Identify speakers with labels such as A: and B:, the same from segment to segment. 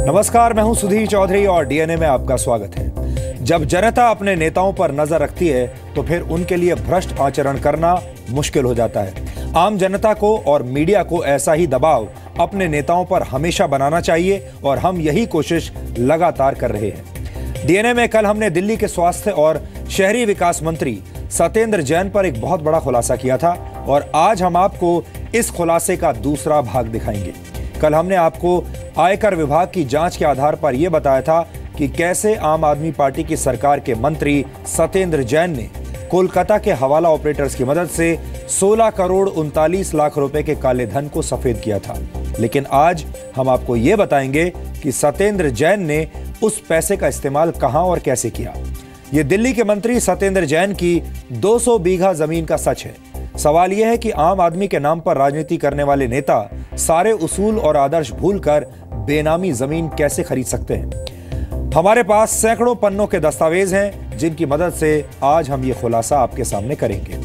A: नमस्कार, मैं हूं सुधीर चौधरी और डीएनए में आपका स्वागत है। जब जनता अपने नेताओं पर नजर रखती है तो फिर उनके लिए भ्रष्ट आचरण करना मुश्किल हो जाता है। आम जनता को और मीडिया को ऐसा ही दबाव अपने नेताओं पर हमेशा बनाना चाहिए और हम यही कोशिश लगातार कर रहे हैं। डीएनए में कल हमने दिल्ली के स्वास्थ्य और शहरी विकास मंत्री सत्येंद्र जैन पर एक बहुत बड़ा खुलासा किया था और आज हम आपको इस खुलासे का दूसरा भाग दिखाएंगे। कल हमने आपको आयकर विभाग की जांच के आधार पर यह बताया था कि कैसे आम आदमी पार्टी की सरकार के मंत्री सत्येंद्र जैन ने कोलकाता के हवाला ऑपरेटर्स की मदद से 16 करोड़ 39 लाख रुपए के काले धन को सफेद किया था। लेकिन आज हम आपको यह बताएंगे कि सत्येंद्र जैन ने उस पैसे का इस्तेमाल कहां और कैसे किया। यह दिल्ली के मंत्री सत्येंद्र जैन की 200 बीघा जमीन का सच है। सवाल यह है कि आम आदमी के नाम पर राजनीति करने वाले नेता सारे उसूल और आदर्श भूलकर बेनामी जमीन कैसे खरीद सकते हैं। हमारे पास सैकड़ों पन्नों के दस्तावेज हैं जिनकी मदद से आज हम ये खुलासा आपके सामने करेंगे।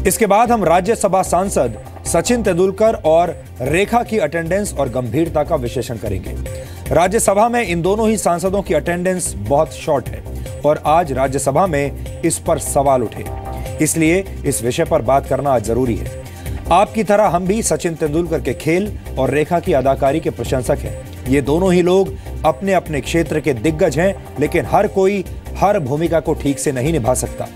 A: इसके बाद हम राज्यसभा सांसद सचिन तेंदुलकर और रेखा की अटेंडेंस और गंभीरता का विश्लेषण करेंगे। राज्यसभा में इन दोनों ही सांसदों की अटेंडेंस बहुत शॉर्ट है और आज राज्यसभा में इस पर सवाल उठे, इसलिए इस विषय पर बात करना आज जरूरी है। आपकी तरह हम भी सचिन तेंदुलकर के खेल और रेखा की अदाकारी के प्रशंसक हैं। ये दोनों ही लोग अपने अपने क्षेत्र के दिग्गज हैं, लेकिन हर कोई हर भूमिका को ठीक से नहीं निभा सकता।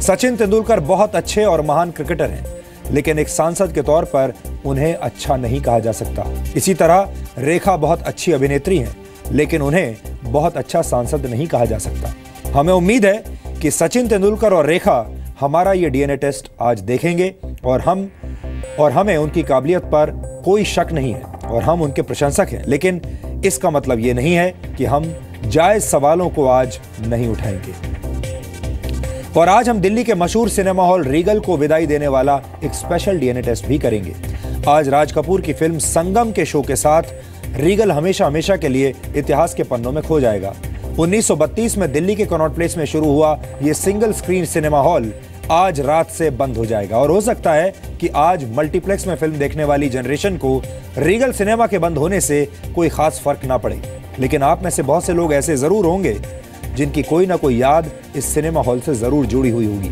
A: सचिन तेंदुलकर बहुत अच्छे और महान क्रिकेटर हैं, लेकिन एक सांसद के तौर पर उन्हें अच्छा नहीं कहा जा सकता। इसी तरह रेखा बहुत अच्छी अभिनेत्री हैं, लेकिन उन्हें बहुत अच्छा सांसद नहीं कहा जा सकता। हमें उम्मीद है कि सचिन तेंदुलकर और रेखा हमारा ये डीएनए टेस्ट आज देखेंगे और हमें उनकी काबिलियत पर कोई शक नहीं है और हम उनके प्रशंसक हैं। लेकिन इसका मतलब ये नहीं है कि हम जायज सवालों को आज नहीं उठाएंगे। और आज हम दिल्ली के मशहूर सिनेमा हॉल रीगल को विदाई देने वाला एक स्पेशल डीएनए टेस्ट भी करेंगे। आज राज कपूर की फिल्म संगम के शो के साथ रीगल हमेशा हमेशा के लिए इतिहास के पन्नों में खो जाएगा। 1932 में दिल्ली के कनॉट प्लेस में शुरू हुआ ये सिंगल स्क्रीन सिनेमा हॉल आज रात से बंद हो जाएगा और हो सकता है कि आज मल्टीप्लेक्स में फिल्म देखने वाली जनरेशन को रीगल सिनेमा के बंद होने से कोई खास फर्क ना पड़े। लेकिन आप में से बहुत से लोग ऐसे जरूर होंगे जिनकी कोई ना कोई याद इस सिनेमा हॉल से जरूर जुड़ी हुई होगी।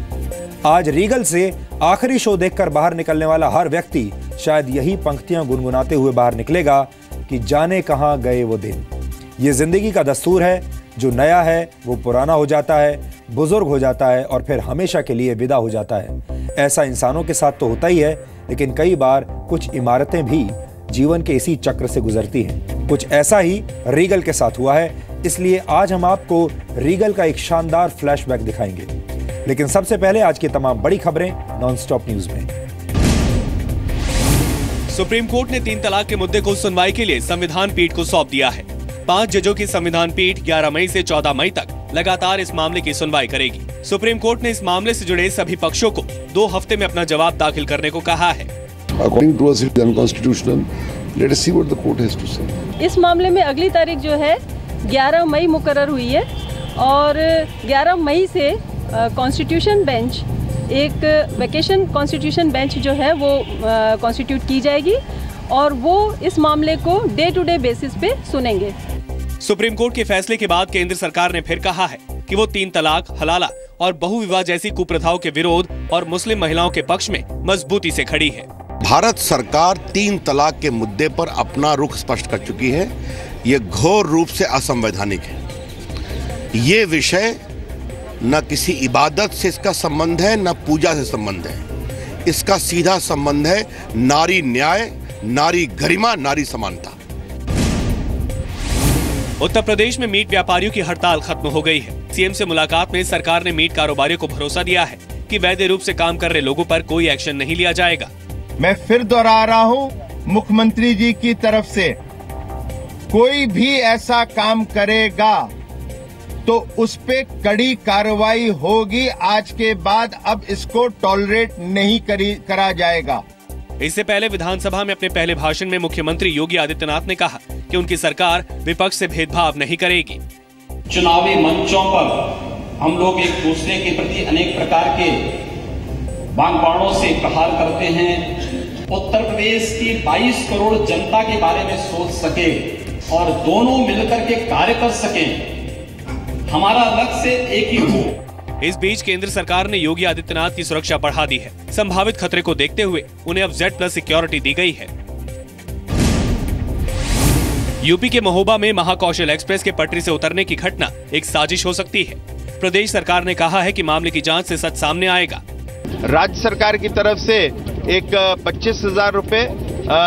A: आज रीगल से आखिरी शो देखकर बाहर निकलने वाला हर व्यक्ति शायद यही पंक्तियां गुनगुनाते हुए बाहर निकलेगा कि जाने कहां गए वो दिन। ये जिंदगी का दस्तूर है, जो नया है वो पुराना हो जाता है, बुजुर्ग हो जाता है और फिर हमेशा के लिए विदा हो जाता है। ऐसा इंसानों के साथ तो होता ही है, लेकिन कई बार कुछ इमारतें भी जीवन के इसी चक्र से गुजरती हैं। कुछ ऐसा ही रीगल के साथ हुआ है, इसलिए आज हम आपको रीगल का एक शानदार फ्लैशबैक दिखाएंगे। लेकिन सबसे पहले आज की तमाम बड़ी खबरें नॉनस्टॉप न्यूज में।
B: सुप्रीम कोर्ट ने 3 तलाक के मुद्दे को सुनवाई के लिए संविधान पीठ को सौंप दिया है। 5 जजों की संविधान पीठ 11 मई से 14 मई तक लगातार इस मामले की सुनवाई करेगी। सुप्रीम कोर्ट ने इस मामले से जुड़े सभी पक्षों को 2 हफ्ते में अपना जवाब दाखिल करने को कहा है।
C: According to us, it's unconstitutional. Let us see what the court has to say.
D: इस मामले में अगली तारीख जो है 11 मई मुकर्रर हुई है और 11 मई से कॉन्स्टिट्यूशन बेंच एक वेकेशन कॉन्स्टिट्यूशन बेंच जो है वो कॉन्स्टिट्यूट की जाएगी और वो इस मामले को डे टू डे बेसिस पे सुनेंगे।
B: सुप्रीम कोर्ट के फैसले के बाद केंद्र सरकार ने फिर कहा है कि वो 3 तलाक, हलाला और बहुविवाह जैसी कुप्रथाओं के विरोध और मुस्लिम महिलाओं के पक्ष में मजबूती से खड़ी है।
E: भारत सरकार 3 तलाक के मुद्दे पर अपना रुख स्पष्ट कर चुकी है। ये घोर रूप से असंवैधानिक है। ये विषय न किसी इबादत से इसका संबंध है, न पूजा से संबंध है। इसका सीधा संबंध है नारी न्याय, नारी गरिमा, नारी समानता।
B: उत्तर प्रदेश में मीट व्यापारियों की हड़ताल खत्म हो गई है। सीएम से मुलाकात में सरकार ने मीट कारोबारियों को भरोसा दिया है कि वैध रूप से काम कर रहे लोगों पर कोई एक्शन नहीं लिया जाएगा।
F: मैं फिर दोहरा रहा हूं, मुख्यमंत्री जी की तरफ से कोई भी ऐसा काम करेगा तो उस पे कड़ी कार्रवाई होगी। आज के बाद अब इसको टॉलरेट नहीं करा जाएगा।
B: इससे पहले विधानसभा में अपने पहले भाषण में मुख्यमंत्री योगी आदित्यनाथ ने कहा कि उनकी सरकार विपक्ष से भेदभाव नहीं करेगी।
G: चुनावी मंचों पर हम लोग एक दूसरे के प्रति अनेक प्रकार के बाणों से प्रहार करते हैं। उत्तर प्रदेश की 22 करोड़ जनता के बारे में सोच सके, और दोनों मिलकर के कार्य कर सकें। हमारा लक्ष्य एक ही हो।
B: इस बीच केंद्र सरकार ने योगी आदित्यनाथ की सुरक्षा बढ़ा दी है। संभावित खतरे को देखते हुए उन्हें अब Z+ सिक्योरिटी दी गई है। यूपी के महोबा में महाकौशल एक्सप्रेस के पटरी से उतरने की घटना एक साजिश हो सकती है। प्रदेश सरकार ने कहा है कि मामले की जांच से सच सामने आएगा।
F: राज्य सरकार की तरफ से एक 25,000 रुपए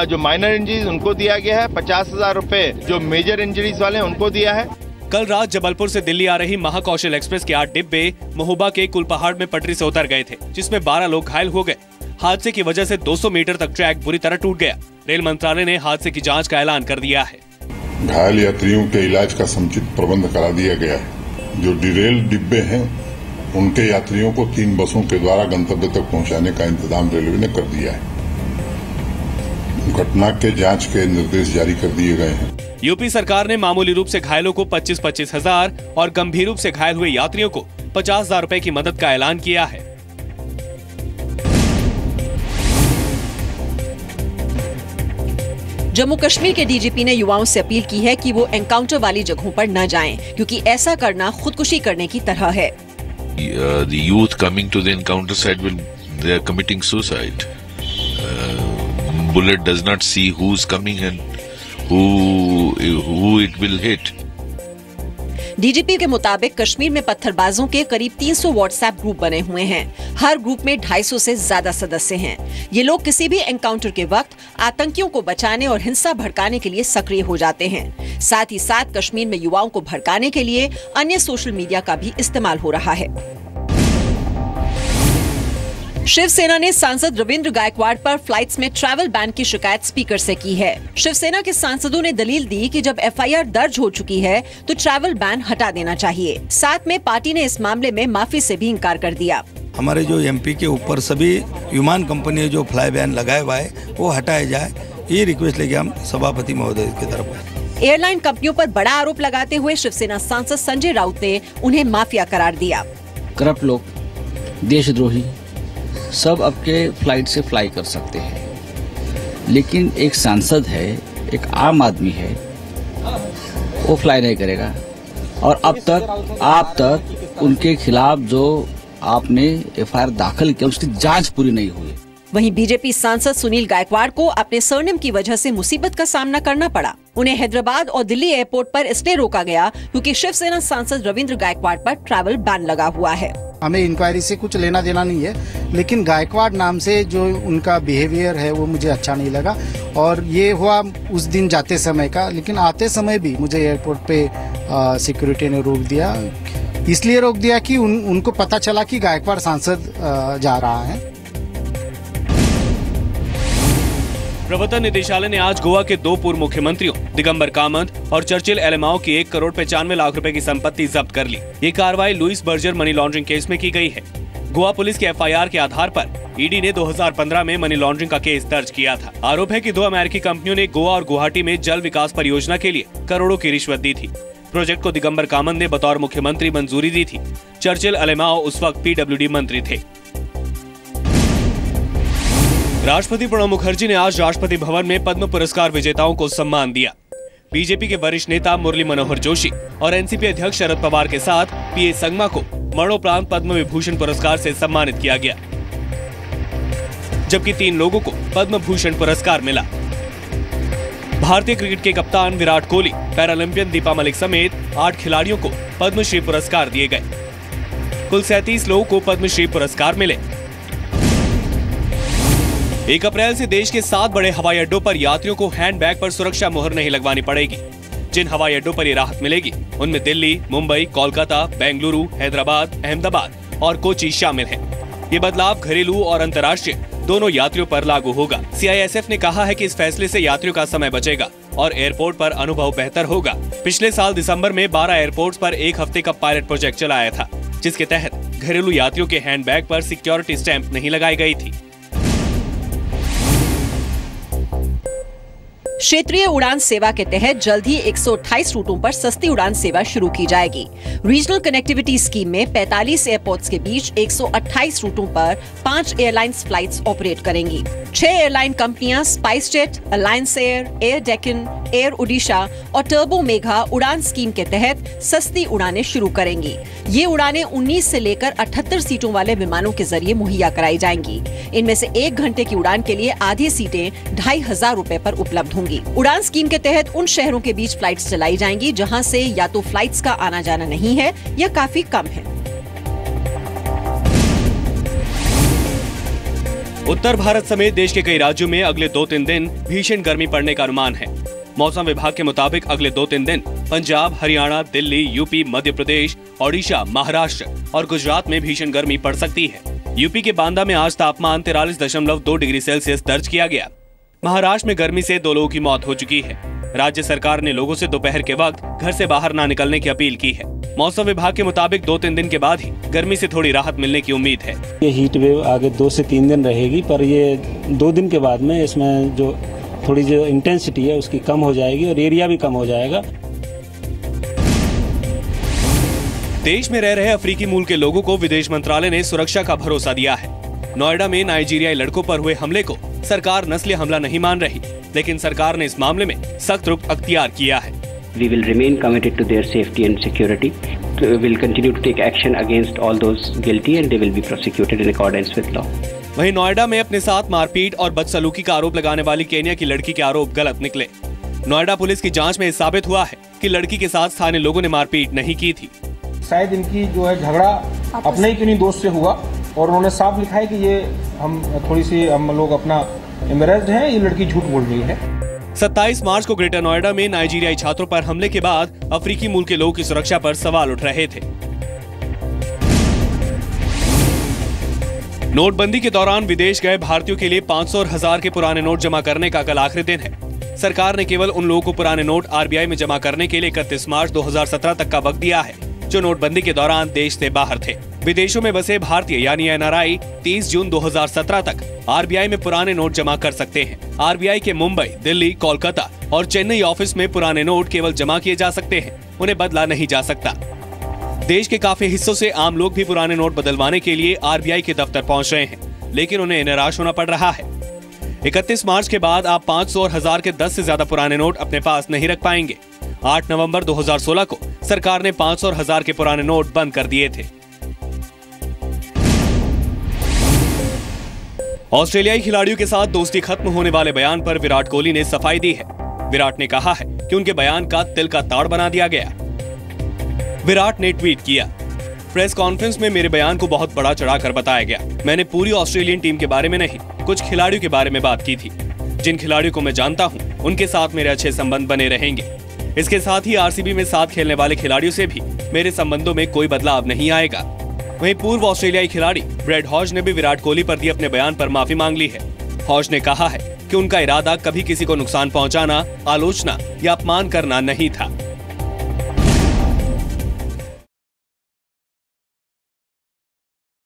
F: जो माइनर इंजरीज उनको दिया गया है, 50,000 रुपए जो मेजर इंजरीज वाले हैं उनको दिया है।
B: कल रात जबलपुर से दिल्ली आ रही महाकौशल एक्सप्रेस के 8 डिब्बे महोबा के कुलपहाड़ में पटरी से उतर गए थे, जिसमें 12 लोग घायल हो गए। हादसे की वजह से 200 मीटर तक ट्रैक बुरी तरह टूट गया। रेल मंत्रालय ने हादसे की जाँच का ऐलान कर दिया है।
H: घायल यात्रियों के इलाज का समुचित प्रबंध करा दिया गया है। जो डिरेल डिब्बे हैं उनके यात्रियों को 3 बसों के द्वारा गंतव्य तक पहुंचाने का इंतजाम रेलवे ने कर दिया है। घटना के जांच के निर्देश जारी कर दिए गए हैं।
B: यूपी सरकार ने मामूली रूप से घायलों को 25-25 हजार और गंभीर रूप से घायल हुए यात्रियों को 50,000 रुपए की मदद का ऐलान किया है।
I: जम्मू कश्मीर के डीजीपी ने युवाओं से अपील की है कि वो एनकाउंटर वाली जगहों पर न जाएं, क्योंकि ऐसा करना खुदकुशी करने की तरह है।
J: The youth coming to the encounter site they are committing suicide. Bullet does not see who's coming and who it will hit.
I: DGP के मुताबिक कश्मीर में पत्थरबाजों के करीब 300 व्हाट्सएप ग्रुप बने हुए हैं। हर ग्रुप में 250 से ज्यादा सदस्य हैं। ये लोग किसी भी एनकाउंटर के वक्त आतंकियों को बचाने और हिंसा भड़काने के लिए सक्रिय हो जाते हैं। साथ ही साथ कश्मीर में युवाओं को भड़काने के लिए अन्य सोशल मीडिया का भी इस्तेमाल हो रहा है। शिवसेना ने सांसद रविंद्र गायकवाड़ पर फ्लाइट्स में ट्रैवल बैन की शिकायत स्पीकर से की है। शिवसेना के सांसदों ने दलील दी कि जब एफआईआर दर्ज हो चुकी है तो ट्रैवल बैन हटा देना चाहिए। साथ में पार्टी ने इस मामले में माफी से भी इंकार कर दिया।
K: हमारे जो एमपी के ऊपर सभी विमान कंपनी जो फ्लाई बैन लगाया हुआ है वो हटाया जाए, ये रिक्वेस्ट लेके हम सभापति महोदय की तरफ।
I: एयरलाइन कंपनियों पर बड़ा आरोप लगाते हुए शिवसेना सांसद संजय राउत ने उन्हें माफिया करार दिया।
L: करप्ट लोग, देशद्रोही सब आपके फ्लाइट से फ्लाई कर सकते हैं, लेकिन एक सांसद है, एक आम आदमी है, वो फ्लाई नहीं करेगा। और अब तक उनके खिलाफ जो आपने एफआईआर दाखिल किया उसकी जांच पूरी नहीं हुई।
I: वहीं बीजेपी सांसद सुनील गायकवाड़ को अपने सरनेम की वजह से मुसीबत का सामना करना पड़ा। उन्हें हैदराबाद और दिल्ली एयरपोर्ट पर इसलिए रोका गया क्योंकि शिवसेना सांसद रविंद्र गायकवाड़ पर ट्रैवल बैन लगा हुआ है।
M: हमें इंक्वायरी से कुछ लेना देना नहीं है, लेकिन गायकवाड़ नाम से जो उनका बिहेवियर है वो मुझे अच्छा नहीं लगा। और ये हुआ उस दिन जाते समय का, लेकिन आते समय भी मुझे एयरपोर्ट पे सिक्योरिटी ने रोक दिया। इसलिए रोक दिया कि उनको पता चला कि गायकवाड़ सांसद जा रहा है।
B: प्रवर्तन निदेशालय ने आज गोवा के 2 पूर्व मुख्यमंत्रियों दिगंबर कामत और चर्चिल एलेमाओ की 1 करोड़ 95 लाख रुपए की संपत्ति जब्त कर ली। ये कार्रवाई Louis Berger money laundering case में की गई है। गोवा पुलिस के एफआईआर के आधार पर ईडी ने 2015 में मनी लॉन्ड्रिंग का केस दर्ज किया था। आरोप है कि 2 अमेरिकी कंपनियों ने गोवा और गुवाहाटी में जल विकास परियोजना के लिए करोड़ों की रिश्वत दी थी। प्रोजेक्ट को दिगंबर कामत ने बतौर मुख्यमंत्री मंजूरी दी थी। चर्चिल एलेमाओ उस वक्त पीडब्ल्यूडी मंत्री थे। राष्ट्रपति प्रणब मुखर्जी ने आज राष्ट्रपति भवन में पद्म पुरस्कार विजेताओं को सम्मान दिया। बीजेपी के वरिष्ठ नेता मुरली मनोहर जोशी और एनसीपी अध्यक्ष शरद पवार के साथ पीए संगमा को मरणोपरांत पद्म विभूषण पुरस्कार से सम्मानित किया गया, जबकि 3 लोगों को पद्म भूषण पुरस्कार मिला। भारतीय क्रिकेट के कप्तान विराट कोहली, पैरालंपियन दीपा मलिक समेत 8 खिलाड़ियों को पद्मश्री पुरस्कार दिए गए। कुल 37 लोगों को पद्मश्री पुरस्कार मिले। 1 अप्रैल से देश के 7 बड़े हवाई अड्डों पर यात्रियों को हैंडबैग पर सुरक्षा मुहर नहीं लगवानी पड़ेगी। जिन हवाई अड्डों पर ये राहत मिलेगी उनमें दिल्ली, मुंबई, कोलकाता, बेंगलुरु, हैदराबाद, अहमदाबाद और कोची शामिल हैं। ये बदलाव घरेलू और अंतर्राष्ट्रीय दोनों यात्रियों पर लागू होगा। सीआईएसएफ ने कहा है कि इस फैसले से यात्रियों का समय बचेगा और एयरपोर्ट पर अनुभव बेहतर होगा। पिछले साल दिसंबर में 12 एयरपोर्ट्स पर 1 हफ्ते का पायलट प्रोजेक्ट चलाया था, जिसके तहत घरेलू यात्रियों के हैंडबैग पर सिक्योरिटी स्टैंप नहीं लगाई गई थी।
I: क्षेत्रीय उड़ान सेवा के तहत जल्द ही 128 रूटों पर सस्ती उड़ान सेवा शुरू की जाएगी। रीजनल कनेक्टिविटी स्कीम में 45 एयरपोर्ट्स के बीच 128 रूटों पर 5 एयरलाइंस फ्लाइट्स ऑपरेट करेंगी। 6 एयरलाइन कंपनियां SpiceJet, alliance air, air Deccan, air Odisha और टर्बो मेघा उड़ान स्कीम के तहत सस्ती उड़ानें शुरू करेंगी। ये उड़ानें 19 से लेकर 78 सीटों वाले विमानों के जरिए मुहैया कराई जाएंगी। इनमें से 1 घंटे की उड़ान के लिए आधी सीटें 2500 रुपए पर उपलब्ध होंगी। उड़ान स्कीम के तहत उन शहरों के बीच फ्लाइट्स चलाई जाएंगी जहां से या तो फ्लाइट्स का आना जाना नहीं है या काफी कम है।
B: उत्तर भारत समेत देश के कई राज्यों में अगले 2-3 दिन भीषण गर्मी पड़ने का अनुमान है। मौसम विभाग के मुताबिक अगले 2-3 दिन पंजाब, हरियाणा, दिल्ली, यूपी, मध्य प्रदेश, ओडिशा, महाराष्ट्र और गुजरात में भीषण गर्मी पड़ सकती है। यूपी के बांदा में आज तापमान 43.2 डिग्री सेल्सियस दर्ज किया गया। महाराष्ट्र में गर्मी से 2 लोगों की मौत हो चुकी है। राज्य सरकार ने लोगों से दोपहर के वक्त घर से बाहर न निकलने की अपील की है। मौसम विभाग के मुताबिक 2-3 दिन के बाद ही गर्मी से थोड़ी राहत मिलने की उम्मीद है।
N: ये हीट वेव आगे 2 से 3 दिन रहेगी, पर ये 2 दिन के बाद में इसमें जो थोड़ी जो इंटेंसिटी है उसकी कम हो जाएगी और एरिया भी कम हो जाएगा।
B: देश में रह रहे अफ्रीकी मूल के लोगों को विदेश मंत्रालय ने सुरक्षा का भरोसा दिया है। नोएडा में नाइजीरियाई लड़कों पर हुए हमले को सरकार नस्ली हमला नहीं मान रही, लेकिन सरकार ने इस मामले में सख्त रुख अख्तियार किया है।
O: We will remain committed to their safety and security. We will continue to take action against all those guilty and they will be prosecuted in accordance with law.
B: वहीं नोएडा में अपने साथ मारपीट और बदसलूकी का आरोप लगाने वाली केन्या की लड़की के आरोप गलत निकले। नोएडा पुलिस की जांच में साबित हुआ है कि लड़की के साथ स्थानीय लोगों ने मारपीट नहीं की थी।
P: शायद इनकी जो है झगड़ा अपने ही किन्हीं दोस्त से हुआ और उन्होंने साफ लिखा है कि ये हम लोग अपना एम्बेरेस्ड हैं, ये लड़की झूठ बोल रही है।
B: 27 मार्च को ग्रेटर नोएडा में नाइजीरियाई छात्रों पर हमले के बाद अफ्रीकी मूल के लोगों की सुरक्षा पर सवाल उठ रहे थे। नोटबंदी के दौरान विदेश गए भारतीयों के लिए 500 और 1000 के पुराने नोट जमा करने का कल आखिरी दिन है। सरकार ने केवल उन लोगों को पुराने नोट आरबीआई में जमा करने के लिए 31 मार्च 2017 तक का वक्त दिया है जो नोटबंदी के दौरान देश से बाहर थे। विदेशों में बसे भारतीय यानी एनआरआई 30 जून 2017 तक आरबीआई में पुराने नोट जमा कर सकते हैं। आरबीआई के मुंबई, दिल्ली, कोलकाता और चेन्नई ऑफिस में पुराने नोट केवल जमा किए जा सकते हैं, उन्हें बदला नहीं जा सकता। देश के काफी हिस्सों से आम लोग भी पुराने नोट बदलवाने के लिए आरबीआई के दफ्तर पहुंच रहे हैं, लेकिन उन्हें निराश होना पड़ रहा है। 31 मार्च के बाद आप 500 और 1000 के 10 से ज्यादा पुराने नोट अपने पास नहीं रख पाएंगे। 8 नवंबर 2016 को सरकार ने 500 और 1000 के पुराने नोट बंद कर दिए थे। ऑस्ट्रेलियाई खिलाड़ियों के साथ दोस्ती खत्म होने वाले बयान पर विराट कोहली ने सफाई दी है। विराट ने कहा है कि उनके बयान का तिल का ताड़ बना दिया गया। विराट ने ट्वीट किया, प्रेस कॉन्फ्रेंस में मेरे बयान को बहुत बड़ा चढ़ाकर बताया गया। मैंने पूरी ऑस्ट्रेलियन टीम के बारे में नहीं, कुछ खिलाड़ियों के बारे में बात की थी। जिन खिलाड़ियों को मैं जानता हूं, उनके साथ मेरे अच्छे संबंध बने रहेंगे। इसके साथ ही आरसीबी में साथ खेलने वाले खिलाड़ियों से भी मेरे संबंधों में कोई बदलाव नहीं आएगा। वहीं पूर्व ऑस्ट्रेलियाई खिलाड़ी ब्रैड हॉज ने भी विराट कोहली पर दिए अपने बयान पर माफी मांग ली है। हॉज ने कहा है कि उनका इरादा कभी किसी को नुकसान पहुंचाना, आलोचना या अपमान करना नहीं था।